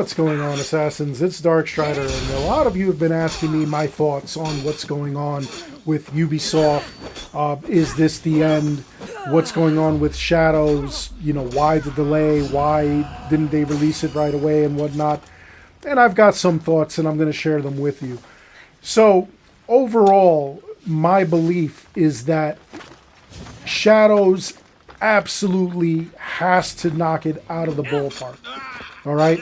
What's going on, Assassins? It's Darkstrider, and a lot of you have been asking me my thoughts on what's going on with UbiSoft. Is this the end? What's going on with Shadows? You know, why the delay? Why didn't they release it right away and whatnot? And I've got some thoughts, and I'm going to share them with you. So, overall, my belief is that Shadows absolutely has to knock it out of the ballpark. All right?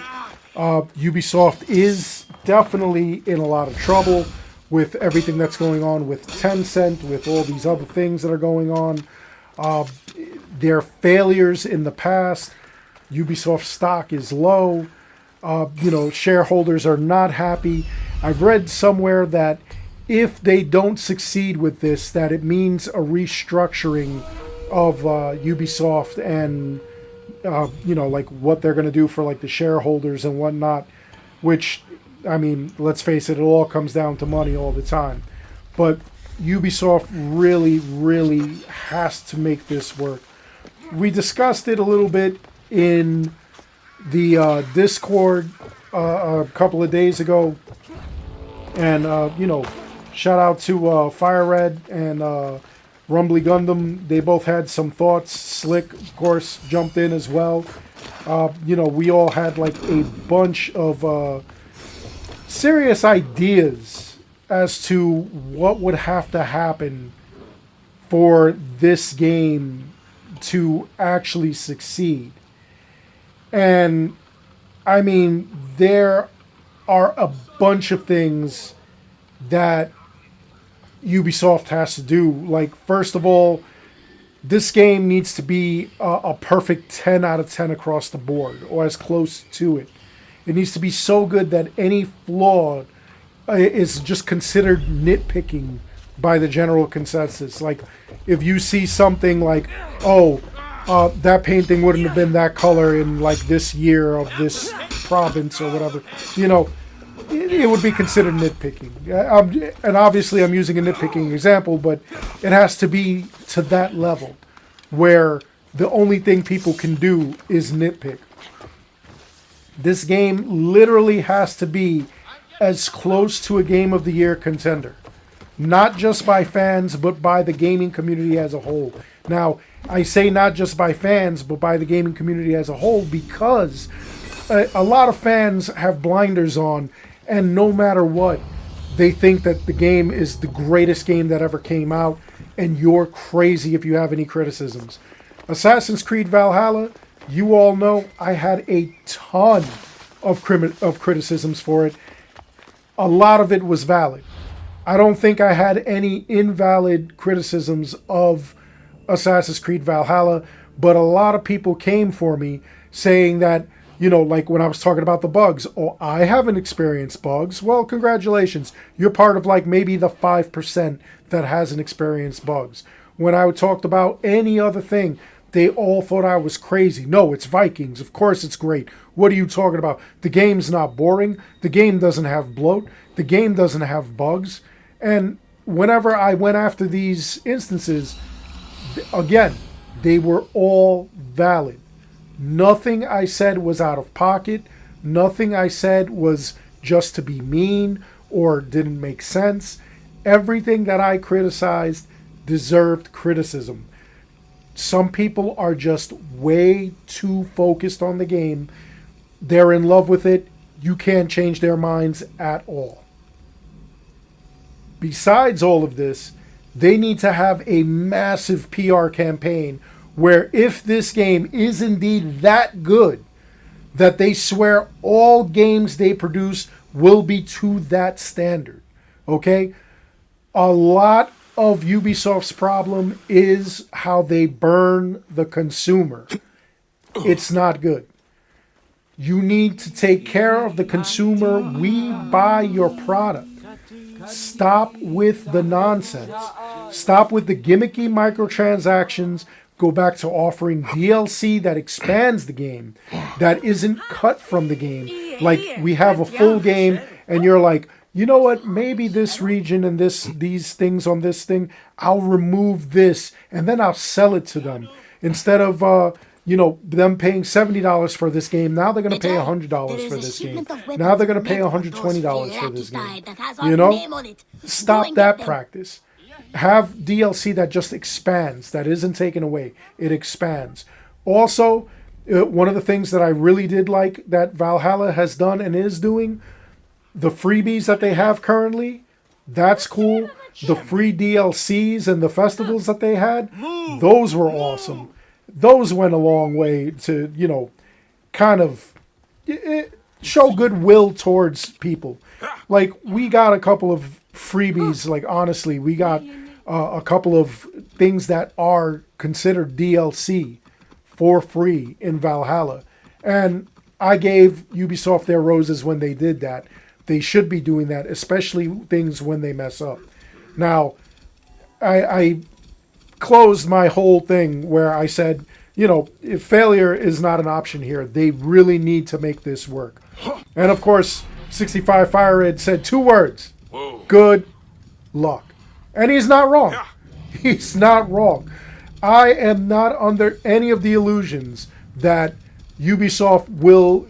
Ubisoft is definitely in a lot of trouble with everything that's going on with Tencent, with all these other things that are going on. Their failures in the past, Ubisoft stock is low. Shareholders are not happy. I've read somewhere that if they don't succeed with this, that it means a restructuring of Ubisoft and like what they're going to do for like the shareholders and whatnot, which, I mean, let's face it all comes down to money all the time. But Ubisoft really, really has to make this work. We discussed it a little bit in the Discord a couple of days ago. And, shout out to Fire Red and Rumbly Gundam. They both had some thoughts. Slick, of course, jumped in as well. We all had like a bunch of serious ideas as to what would have to happen for this game to actually succeed. And, I mean, there are a bunch of things that Ubisoft has to do. Like, first of all, this game needs to be a perfect 10 out of 10 across the board, or as close to it. It needs to be so good that any flaw is just considered nitpicking by the general consensus. Like, if you see something like, that painting wouldn't have been that color in, like, this year of this province or whatever, it would be considered nitpicking. And obviously I'm using a nitpicking example, but it has to be to that level where the only thing people can do is nitpick. This game literally has to be as close to a Game of the Year contender. Not just by fans, but by the gaming community as a whole. Now, I say not just by fans, but by the gaming community as a whole, because a lot of fans have blinders on, and no matter what, they think that the game is the greatest game that ever came out, and you're crazy if you have any criticisms. Assassin's Creed Valhalla, you all know I had a ton of criticisms for it. A lot of it was valid. I don't think I had any invalid criticisms of Assassin's Creed Valhalla, but a lot of people came for me saying that, like when I was talking about the bugs, I haven't experienced bugs. Well, congratulations. You're part of like maybe the 5% that hasn't experienced bugs. When I talked about any other thing, they all thought I was crazy. No, it's Vikings. Of course it's great. What are you talking about? The game's not boring. The game doesn't have bloat. The game doesn't have bugs. And whenever I went after these instances, again, they were all valid. Nothing I said was out of pocket. Nothing I said was just to be mean or didn't make sense. Everything that I criticized deserved criticism. Some people are just way too focused on the game. They're in love with it. You can't change their minds at all. Besides all of this, they need to have a massive PR campaign where if this game is indeed that good, that they swear all games they produce will be to that standard. Okay? A lot of Ubisoft's problem is how they burn the consumer. It's not good. You need to take care of the consumer. We buy your product. Stop with the nonsense. Stop with the gimmicky microtransactions. Go back to offering DLC that expands the game, that isn't cut from the game. Like, we have a full game, and you're like, you know what, maybe this region and these things on this thing, I'll remove this, and then I'll sell it to them. Instead of, you know, them paying $70 for this game. Now they're going to pay $100 for this game. Now they're going to pay $120 for this game. You know, stop that practice. Have DLC that just expands, that isn't taken away. It expands. Also, one of the things that I really did like that Valhalla has done and is doing, the freebies that they have currently, that's cool. The free DLCs and the festivals that they had, those were awesome. Those went a long way to, you know, kind of show goodwill towards people. Like, we got a couple of freebies. Like, honestly, we got a couple of things that are considered DLC for free in Valhalla. And I gave Ubisoft their roses when they did that. They should be doing that, especially things when they mess up. Now, I closed my whole thing where I said, you know, if failure is not an option here, they really need to make this work. And of course, 65 Fire Red said 2 words. Whoa. Good luck. And he's not wrong. Yeah. He's not wrong. I am not under any of the illusions that Ubisoft will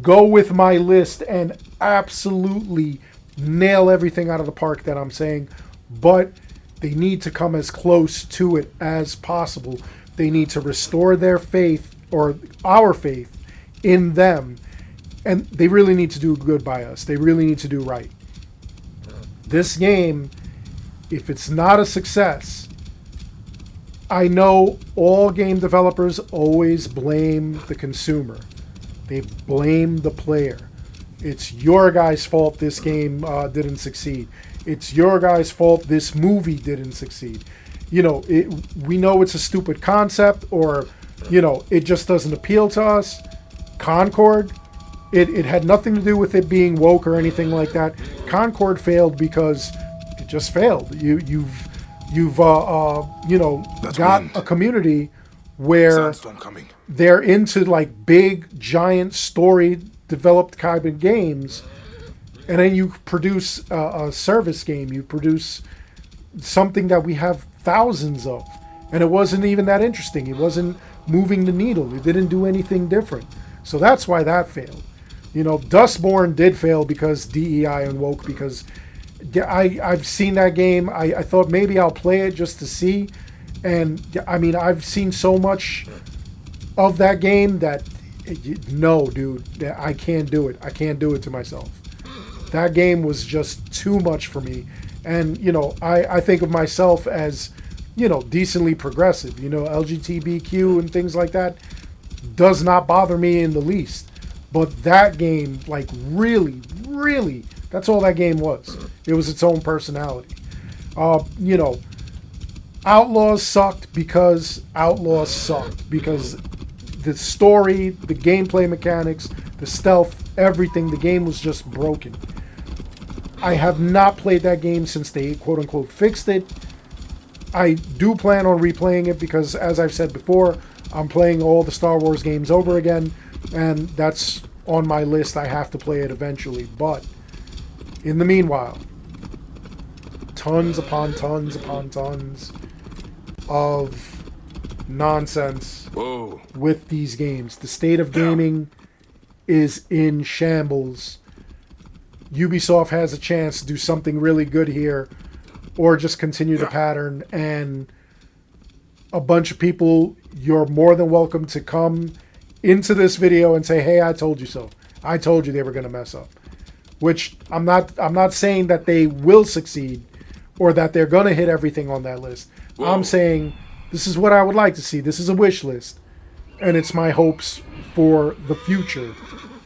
go with my list and absolutely nail everything out of the park that I'm saying. But they need to come as close to it as possible. They need to restore their faith, or our faith, in them. And they really need to do good by us. They really need to do right. This game, if it's not a success, I know all game developers always blame the consumer. They blame the player. It's your guys' fault this game didn't succeed. It's your guys' fault this movie didn't succeed. You know, we know it's a stupid concept, or, you know, it just doesn't appeal to us. Concord, it had nothing to do with it being woke or anything like that. Concord failed because it just failed. You've you know, that's got wind. A community where they're into like big, giant story developed kind of games, and then you produce a service game. You produce something that we have thousands of, and it wasn't even that interesting. It wasn't moving the needle. It didn't do anything different. So that's why that failed. You know, Dustborn did fail because DEI and woke, because I've seen that game. I thought maybe I'll play it just to see. And I mean, I've seen so much of that game that, no, dude, I can't do it. I can't do it to myself. That game was just too much for me. And, you know, I think of myself as, you know, decently progressive. You know, LGBTQ and things like that does not bother me in the least. But that game, like, really, really, that's all that game was. It was its own personality. You know, Outlaws sucked because Outlaws sucked. Because the story, the gameplay mechanics, the stealth, everything, the game was just broken. I have not played that game since they quote-unquote fixed it. I do plan on replaying it because, as I've said before, I'm playing all the Star Wars games over again, and that's on my list. I have to play it eventually. But in the meanwhile, tons upon tons upon tons of nonsense with these games. The state of gaming is in shambles. Ubisoft has a chance to do something really good here, or just continue the pattern, and a bunch of people, you're more than welcome to come into this video and say, hey, I told you so. I told you they were going to mess up. Which I'm not saying that they will succeed or that they're going to hit everything on that list. Whoa. I'm saying this is what I would like to see. This is a wish list, and it's my hopes for the future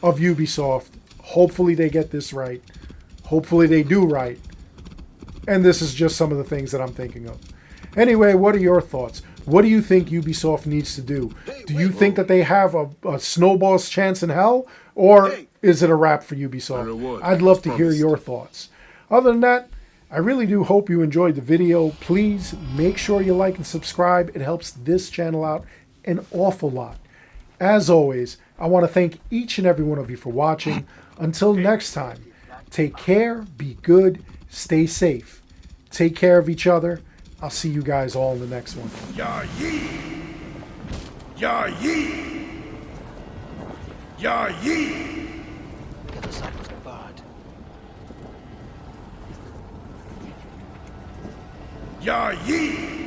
of Ubisoft. Hopefully they get this right. Hopefully they do right. And this is just some of the things that I'm thinking of. Anyway, what are your thoughts? What do you think Ubisoft needs to do? Do you think that they have a snowball's chance in hell? Or is it a wrap for Ubisoft? I'd love to hear your thoughts. Other than that, I really do hope you enjoyed the video. Please make sure you like and subscribe. It helps this channel out an awful lot. As always, I want to thank each and every one of you for watching. Until next time, take care, be good, stay safe. Take care of each other. I'll see you guys all in the next one. Ya Yi! Ya Yi! The other side was barred. Ya Yi!